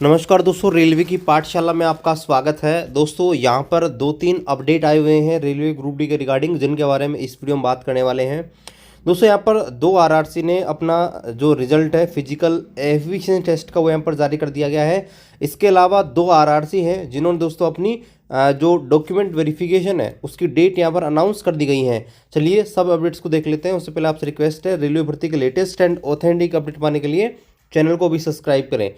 नमस्कार दोस्तों, रेलवे की पाठशाला में आपका स्वागत है। दोस्तों यहाँ पर 2-3 अपडेट आए हुए हैं रेलवे ग्रुप डी के रिगार्डिंग, जिनके बारे में इस वीडियो में बात करने वाले हैं। दोस्तों यहाँ पर 2 आरआरसी ने अपना जो रिजल्ट है फिजिकल एफिशिएंसी टेस्ट का वो यहाँ पर जारी कर दिया गया है। इसके अलावा 2 आरआरसी हैं जिन्होंने दोस्तों अपनी जो डॉक्यूमेंट वेरिफिकेशन है उसकी डेट यहाँ पर अनाउंस कर दी गई है। चलिए सब अपडेट्स को देख लेते हैं। उससे पहले आपसे रिक्वेस्ट है, रेलवे भर्ती के लेटेस्ट एंड ऑथेंटिक अपडेट पाने के लिए चैनल को भी सब्सक्राइब करें।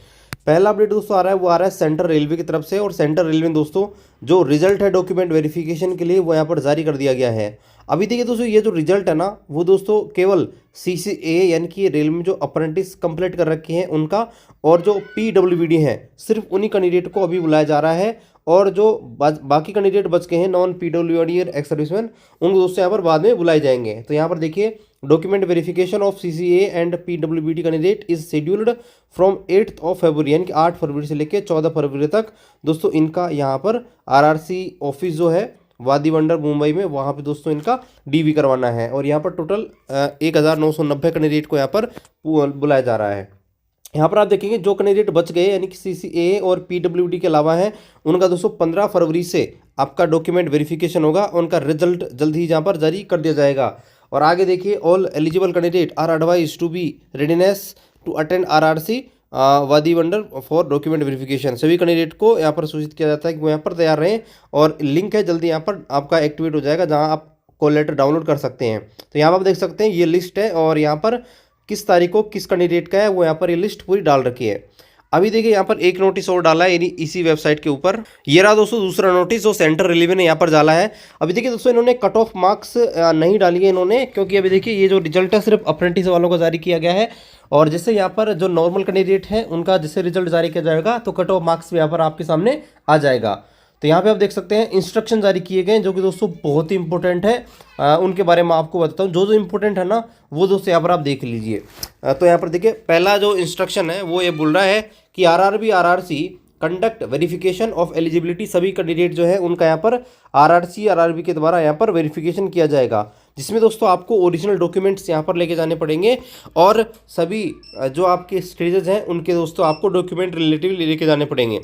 पहला अपडेट दोस्तों आ रहा है, वो आ रहा है सेंट्रल रेलवे की तरफ से। और सेंट्रल रेलवे में दोस्तों जो रिजल्ट है डॉक्यूमेंट वेरिफिकेशन के लिए वो यहाँ पर जारी कर दिया गया है। अभी देखिए दोस्तों, ये जो रिजल्ट है ना वो दोस्तों केवल सीसीए यानी कि रेलवे में जो अप्रेंटिस कंप्लीट कर रखे हैं उनका, और जो पीडब्ल्यूबीडी हैं सिर्फ उन्हीं कैंडिडेट को अभी बुलाया जा रहा है। और जो बाकी कैंडिडेट बच गए हैं नॉन पीडब्ल्यूबीडी और एक्स सर्विसमैन, उनको दोस्तों यहाँ पर बाद में बुलाए जाएंगे। तो यहाँ पर देखिए, document verification of CCA and PWBD candidate is scheduled from 8 फरवरी यानी कि 8 फरवरी से लेकर 14 फरवरी तक। दोस्तों इनका यहाँ पर आरआरसी ऑफिस जो है वादी वंडर मुंबई में, वहाँ पे दोस्तों इनका डीवी करवाना है। और यहाँ पर टोटल 1990 कैंडिडेट को यहाँ पर बुलाया जा रहा है। यहाँ पर आप देखेंगे जो कैंडिडेट बच गए यानी कि सीसीए और पीडब्ल्यूडी के अलावा है, उनका दोस्तों 15 फरवरी से आपका डॉक्यूमेंट वेरिफिकेशन होगा। उनका रिजल्ट जल्द ही यहाँ पर जारी कर दिया जाएगा। और आगे देखिए, all eligible candidate are advise to be readiness to attend RRC वादी वंडर फॉर डॉक्यूमेंट वेरिफिकेशन। सभी कैंडिडेट को यहाँ पर सूचित किया जाता है कि वो यहाँ पर तैयार रहें। और लिंक है जल्दी यहाँ पर आपका एक्टिवेट हो जाएगा, जहाँ आप कॉल लेटर डाउनलोड कर सकते हैं। तो यहाँ पर आप देख सकते हैं ये लिस्ट है, और यहाँ पर किस तारीख को किस कैंडिडेट का है वो यहाँ पर ये लिस्ट पूरी डाल रखी है। अभी देखिए यहाँ पर एक नोटिस और डाला है यानी इसी वेबसाइट के ऊपर। ये रहा दोस्तों दूसरा नोटिस जो सेंट्रल रेलवे ने यहाँ पर डाला है। अभी देखिए दोस्तों, इन्होंने कट ऑफ मार्क्स नहीं डाली है इन्होंने, क्योंकि अभी देखिए ये जो रिजल्ट है सिर्फ अप्रेंटिस वालों को जारी किया गया है। और जैसे यहाँ पर जो नॉर्मल कैंडिडेट है उनका जैसे रिजल्ट जारी किया जाएगा तो कट ऑफ मार्क्स भी यहाँ पर आपके सामने आ जाएगा। तो यहाँ पे आप देख सकते हैं इंस्ट्रक्शन जारी किए गए हैं जो कि दोस्तों बहुत ही इंपॉर्टेंट है। उनके बारे में आपको बताता हूँ, जो जो इंपॉर्टेंट है ना वो दोस्तों यहाँ पर आप देख लीजिए। तो यहाँ पर देखिए, पहला जो इंस्ट्रक्शन है वो ये बोल रहा है कि RRB RRC conduct verification of eligibility. सभी कैंडिडेट जो है उनका यहाँ पर आरआरसी आरआरबी के द्वारा यहाँ पर वेरिफिकेशन किया जाएगा, जिसमें दोस्तों आपको ओरिजिनल डॉक्यूमेंट्स यहाँ पर लेके जाने पड़ेंगे। और सभी जो आपके स्टेजेस हैं उनके दोस्तों आपको डॉक्यूमेंट रिलेटिव लेके जाने पड़ेंगे।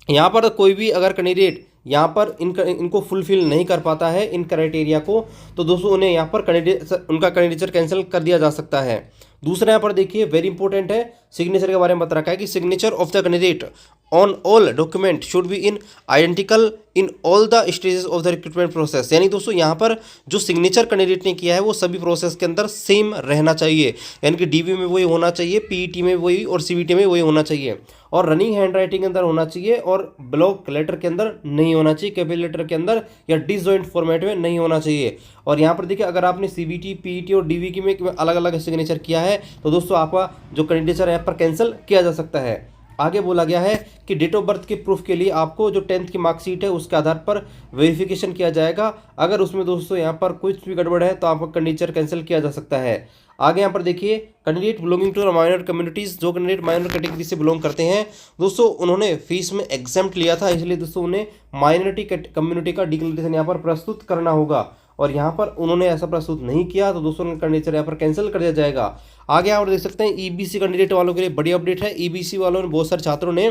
यहाँ पर कोई भी अगर कैंडिडेट यहाँ पर इनको फुलफिल नहीं कर पाता है इन क्राइटेरिया को, तो दोस्तों उन्हें यहाँ पर उनका कैंडिडेचर कैंसिल कर दिया जा सकता है। दूसरा यहाँ पर देखिए वेरी इंपॉर्टेंट है, सिग्नेचर के बारे में बता रखा है कि signature of the candidate on all document should be in identical in all the stages of the recruitment process. यानी दोस्तों यहाँ पर जो सिग्नेचर कैंडिडेट ने किया है वो सभी प्रोसेस के अंदर सेम रहना चाहिए, यानी कि डीवी में वही होना चाहिए, पीईटी में वही और सीबीटी में वही होना चाहिए, और रनिंग हैंड राइटिंग के अंदर होना चाहिए, और ब्लॉक लेटर के अंदर नहीं होना चाहिए, कैपिटल लेटर के अंदर या डिसजॉइंट फॉर्मेट में नहीं होना चाहिए। और यहाँ पर देखिए, अगर आपने सीबीटी पीईटी और डीवी की में अलग अलग सिग्नेचर किया है तो दोस्तों आपका जो कैंडिडेचर है यहाँ पर कैंसिल किया जा सकता है। आगे बोला गया है कि डेट ऑफ बर्थ के प्रूफ के लिए आपको जो 10th की मार्कशीट है उसके आधार पर वेरिफिकेशन किया जाएगा। अगर उसमें दोस्तों यहाँ पर कुछ भी गड़बड़ है तो आपका कैंडिडेचर कैंसिल किया जा सकता है। आगे यहाँ पर देखिए, candidate belonging to minor communities, जो कैंडिडेट माइनर कैटेगरी से बिलोंग करते हैं दोस्तों उन्होंने फीस में एग्जाम्प्ट लिया था, इसलिए दोस्तों उन्हें माइनॉरिटी कम्युनिटी का डिक्लेरेशन यहाँ पर प्रस्तुत करना होगा। और यहाँ पर उन्होंने ऐसा प्रस्तुत नहीं किया तो दोस्तों कैंडिडेचर यहाँ पर कैंसिल कर दिया जाएगा। आगे आप देख सकते हैं ईबीसी कैंडिडेट वालों के लिए बड़ी अपडेट है। ईबीसी वालों ने, बहुत सारे छात्रों ने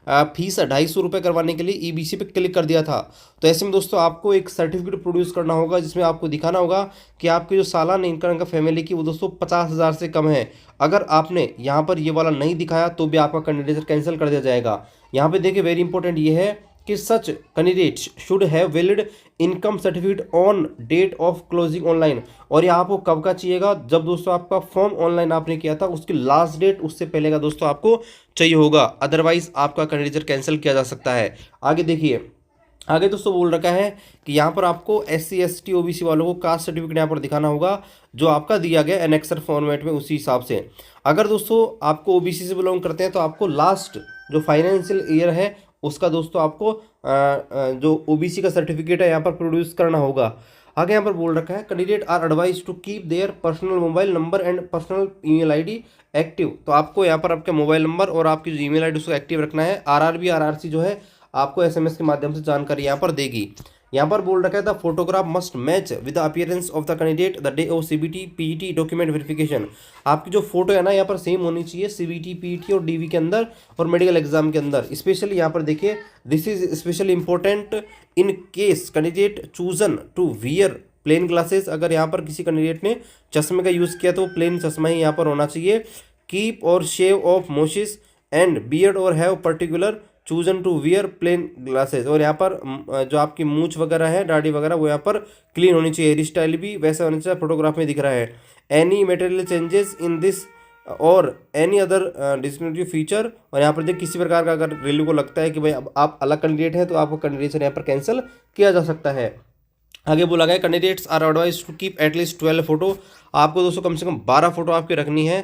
फीस 250 रुपये करवाने के लिए ईबीसी पे क्लिक कर दिया था। तो ऐसे में दोस्तों आपको एक सर्टिफिकेट प्रोड्यूस करना होगा जिसमें आपको दिखाना होगा कि आपकी जो सालाना इनकम का फैमिली की वो दोस्तों 50,000 से कम है। अगर आपने यहाँ पर ये वाला नहीं दिखाया तो भी आपका कैंडिडेचर कैंसिल कर दिया जाएगा। यहाँ पे देखिए वेरी इंपॉर्टेंट ये है कि such candidate should have valid income certificate on date of closing online. और ये आपको कब का चाहिएगा, जब दोस्तों आपका फॉर्म ऑनलाइन आपने किया था उसकी लास्ट डेट उससे पहले का दोस्तों आपको चाहिए होगा, अदरवाइज आपका कैंडिडेचर कैंसिल किया जा सकता है। आगे देखिए, आगे दोस्तों बोल रखा है कि यहाँ पर आपको SC ST OBC वालों को कास्ट सर्टिफिकेट यहाँ पर दिखाना होगा जो आपका दिया गया एनेक्सर फॉर्मेट में, उसी हिसाब से। अगर दोस्तों आपको OBC से बिलोंग करते हैं तो आपको लास्ट जो फाइनेंशियल ईयर है उसका दोस्तों आपको जो OBC का सर्टिफिकेट है यहाँ पर प्रोड्यूस करना होगा। आगे यहाँ पर बोल रखा है candidate are advise to keep their personal mobile number and personal email ID active. तो आपको यहाँ पर आपके मोबाइल नंबर और आपकी जो ईमेल आईडी उसको एक्टिव रखना है। आरआरबी आरआरसी जो है आपको SMS के माध्यम से जानकारी यहाँ पर देगी। यहाँ पर बोल रखा है the photograph must match with the appearance of the candidate the day of CBT PET document verification. आपकी जो फोटो है ना यहाँ पर सेम होनी चाहिए सीबीटी पीईटी और डीवी के अंदर और मेडिकल एग्जाम के अंदर। स्पेशली यहाँ पर देखिए this is specially important in case candidate chosen to wear plain glasses. अगर यहाँ पर किसी कैंडिडेट ने चश्मे का यूज़ किया तो प्लेन चश्मा ही यहाँ पर होना चाहिए। Keep or shave off moustache and beard or have particular chosen to wear plain glasses. और यहाँ पर जो आपकी मूछ वगैरह है दाढ़ी वगैरह वो यहाँ पर क्लीन होनी चाहिए। हेयर स्टाइल भी वैसा होना चाहिए फोटोग्राफ में दिख रहा है। Any material changes in this और एनी अदर डिस्क्रिमिनेटरी फीचर। और यहाँ पर देखिए किसी प्रकार का अगर रेलवे को लगता है कि भाई अब आप अलग कैंडिडेट हैं तो आपको कैंडिडेट यहाँ पर कैंसिल किया जा सकता है। आगे बोला गया candidates are advise to keep at least 12 photo. आपको दोस्तों कम से कम 12 फोटो आपकी रखनी है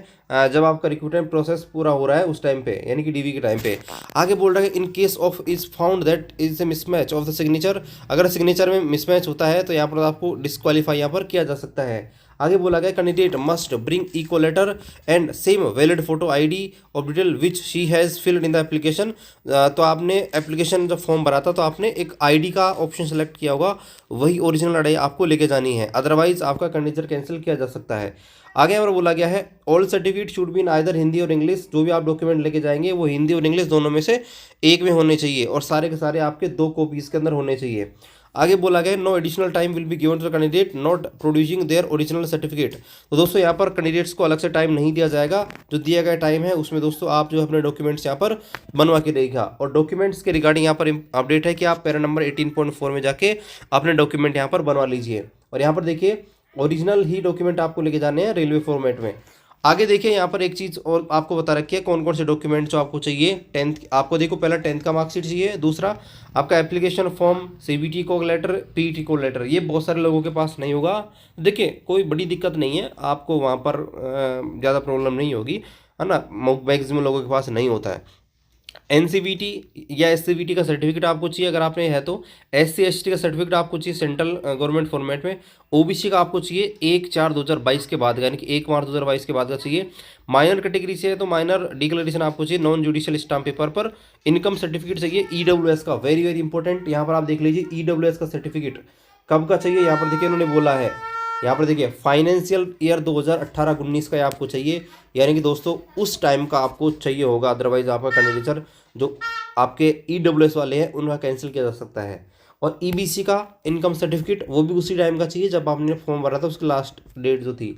जब आपका रिक्रूटमेंट प्रोसेस पूरा हो रहा है उस टाइम पे, यानी कि डीवी के टाइम पे। आगे बोल रहा है in case of is found that is a mismatch of the signature. अगर सिग्नेचर में मिसमैच होता है तो यहाँ पर आपको डिस्क्वालीफाई यहाँ पर किया जा सकता है। आगे बोला गया candidate must bring equal letter and same valid photo ID of detail which she has filled in the application. तो आपने एप्लीकेशन जब फॉर्म भरा था तो आपने एक आईडी का ऑप्शन सेलेक्ट किया होगा, वही ओरिजिनल आईडी आपको लेके जानी है, अदरवाइज आपका कैंडिडेट कैंसिल किया जा सकता है। आगे हमारा बोला गया है all certificate should be in either Hindi और इंग्लिश। जो भी आप डॉक्यूमेंट लेके जाएंगे वो हिंदी और इंग्लिश दोनों में से एक में होने चाहिए और सारे के सारे आपके 2 कॉपीज़ के अंदर होने चाहिए। आगे बोला गया no additional time will be given to the candidate not producing their original certificate. तो दोस्तों यहाँ पर कैंडिडेट्स को अलग से टाइम नहीं दिया जाएगा, जो दिया गया टाइम है उसमें दोस्तों आप जो अपने डॉक्यूमेंट्स यहाँ पर बनवा के देगा। और डॉक्यूमेंट्स के रिगार्डिंग यहाँ पर अपडेट है कि आप पैरा नंबर 18.4 में जाके अपने डॉक्यूमेंट यहाँ पर बनवा लीजिए। और यहाँ पर देखिए ओरिजिनल ही डॉक्यूमेंट आपको लेके जाने हैं रेलवे फॉर्मेट में। आगे देखिए यहाँ पर एक चीज़ और आपको बता रखी है कौन कौन से डॉक्यूमेंट जो आपको चाहिए। 10th आपको देखो पहला 10th का मार्कशीट चाहिए, दूसरा आपका एप्लीकेशन फॉर्म, सीबीटी को लेटर, पीईटी को लेटर। ये बहुत सारे लोगों के पास नहीं होगा। देखिए कोई बड़ी दिक्कत नहीं है, आपको वहाँ पर ज़्यादा प्रॉब्लम नहीं होगी, है ना। मैक्सिमम लोगों के पास नहीं होता है। एनसीवीटी या एससीवीटी का सर्टिफिकेट आपको चाहिए अगर आपने है तो। SC/ST का सर्टिफिकेट आपको चाहिए सेंट्रल गवर्नमेंट फॉर्मेट में। ओबीसी का आपको चाहिए 1/4/2022 के बाद, यानी कि 1 मार्च 2022 के बाद का चाहिए। माइनर कैटेगरी से है तो माइनर डिक्लेरेशन आपको चाहिए नॉन जुडिशियल स्टाम्प पेपर पर। इनकम सर्टिफिकेट चाहिए EWS का, वेरी वेरी इंपॉर्टेंट। यहाँ पर आप देख लीजिए EWS का सर्टिफिकेट कब का चाहिए। यहाँ पर देखिए उन्होंने बोला है, यहाँ पर देखिए फाइनेंशियल ईयर 2018-19 का आपको चाहिए, यानी कि दोस्तों उस टाइम का आपको चाहिए होगा, अदरवाइज आपका कैंडिडेचर जो आपके EWS वाले हैं उनका कैंसिल किया जा सकता है। और EBC का इनकम सर्टिफिकेट वो भी उसी टाइम का चाहिए जब आपने फॉर्म भरा था, उसकी लास्ट डेट जो थी।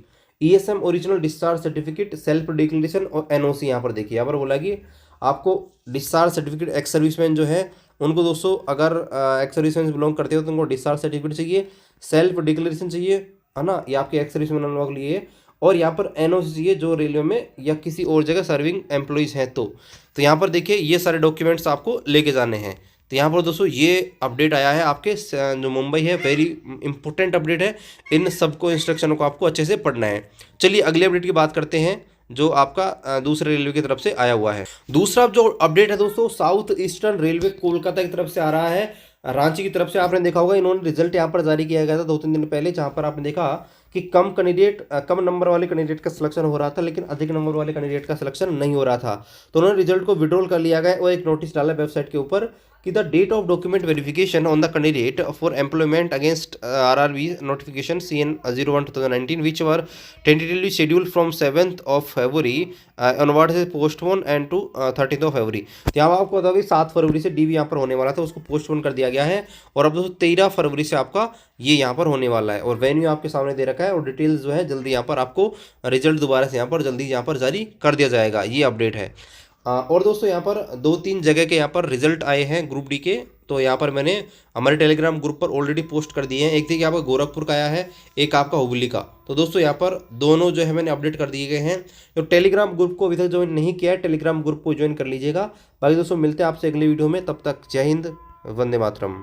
ESM original discharge certificate, self declaration और NOC। यहाँ पर देखिए यहाँ पर बोला कि आपको डिस्चार्ज सर्टिफिकेट एक्स सर्विसमैन जो है उनको दोस्तों अगर एक्स सर्विसमैन बिलोंग करते हो तो उनको डिस्चार्ज सर्टिफिकेट चाहिए, सेल्फ डिक्लेरेशन चाहिए, है ना, ये आपके एक्स सर्विसमैन लोगों के लिए। और यहाँ पर NOC चाहिए जो रेलवे में या किसी और जगह सर्विंग एम्प्लॉइज़ हैं तो यहाँ पर देखिए ये सारे डॉक्यूमेंट्स आपको लेके जाने हैं। तो यहाँ पर दोस्तों ये अपडेट आया है आपके जो मुंबई है, वेरी इंपॉर्टेंट अपडेट है। इन सबको इंस्ट्रक्शनों को आपको अच्छे से पढ़ना है। चलिए अगले अपडेट की बात करते हैं जो आपका दूसरे रेलवे की तरफ से आया हुआ है। दूसरा जो अपडेट है दोस्तों साउथ ईस्टर्न रेलवे कोलकाता की तरफ से आ रहा है, रांची की तरफ से। आपने देखा होगा इन्होंने रिजल्ट यहाँ पर जारी किया गया था 2-3 दिन पहले, जहाँ पर आपने देखा कि कम नंबर वाले कैंडिडेट का सिलेक्शन हो रहा था लेकिन अधिक नंबर वाले कैंडिडेट का सिलेक्शन नहीं हो रहा था। तो उन्होंने रिजल्ट को विड्रॉल कर लिया गया और एक नोटिस डाला वेबसाइट के ऊपर कि the date of document verification on the candidate for employment against RRB notification CN 01/2019 which were tentatively scheduled from 7th of February onward से postpone and to 13th of February। तो यहाँ आपको बता कि 7 फरवरी से DV यहाँ पर होने वाला था, उसको पोस्टपोन कर दिया गया है और अब दोस्तों 13 फरवरी से आपका ये यहाँ पर होने वाला है। और वेन्यू आपके सामने दे रखा है और डिटेल्स जो है जल्दी यहाँ पर आपको रिजल्ट दोबारा से यहाँ पर जल्दी यहाँ पर जारी कर दिया जाएगा, ये अपडेट है। और दोस्तों यहाँ पर 2-3 जगह के यहाँ पर रिजल्ट आए हैं ग्रुप डी के, तो यहाँ पर मैंने हमारे टेलीग्राम ग्रुप पर ऑलरेडी पोस्ट कर दिए हैं। एक देखिए आपका गोरखपुर का आया है, एक आपका हुबली का। तो दोस्तों यहाँ पर दोनों जो है मैंने अपडेट कर दिए गए हैं। तो टेलीग्राम ग्रुप को अभी तक ज्वाइन नहीं किया है, टेलीग्राम ग्रुप को ज्वाइन कर लीजिएगा। बाकी दोस्तों मिलते हैं आपसे अगली वीडियो में, तब तक जय हिंद, वंदे मातरम।